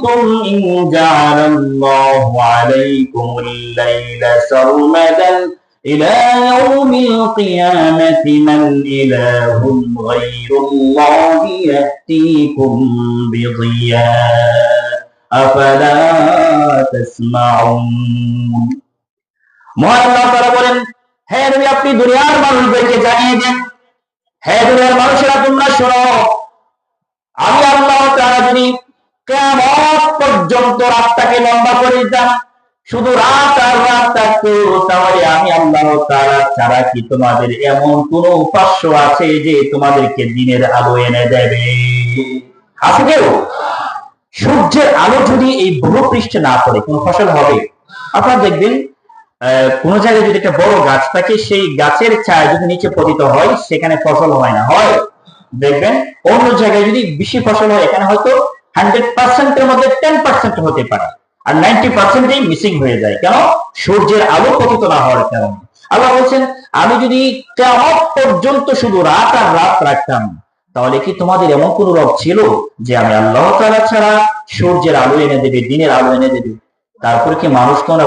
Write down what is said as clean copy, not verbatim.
أرأيتم إن جعل الله عليكم الليل سرمدا إلى يوم القيامة من إله غير الله يأتيكم بضياء أفلا تسمعون মহান আল্লাহ তাআলা বলেন, হে নবী আপনি দুনিয়ার মানুষদেরকে জানিয়ে দেন, হে দুনিয়ার মানুষেরা তোমরা শোনো, আমি আল্লাহ তাআলা যদি কিয়ামত পর্যন্ত রাতটাকে লম্বা করে দিতাম, শুধু রাত আর রাত থাকতো, তাহলে আমি আল্লাহ তাআলা ছাড়া কি তোমাদের এমন কোন উপাস্য আছে যে তোমাদেরকে দিনের আলো এনে দেবে? আছে কেউ? সূর্যের আলো যদি এই ভূপৃষ্ঠে না পড়ে কোন ফসল হবে? আপনারা দেখবেন কোন জায়গায় যদি একটা বড় গাছ থাকে, সেই গাছের ছায়া যদি নিচে পতিত হয় সেখানে ফসল হয় না, হয়? দেখবেন অন্য জায়গায় যদি বেশি ফসল হয়, এখানে হয়তো 100% এর মধ্যে 10% হতে পারে, আর 90% মিসিং হয়ে যায়। কেন? সূর্যের আলো পতিত না হওয়ার কারণে। আল্লাহ বলছেন, আমি যদি কিয়ামত পর্যন্ত শুধু রাত আর রাত রাখতাম, তাহলে কি তোমাদের এমন কোন রব ছিল যে আমি আল্লাহ তাআলা ছাড়া সূর্যের আলো এনে দেবে, দিনের আলো এনে দেবে? তারপরে কি মানুষ তোমরা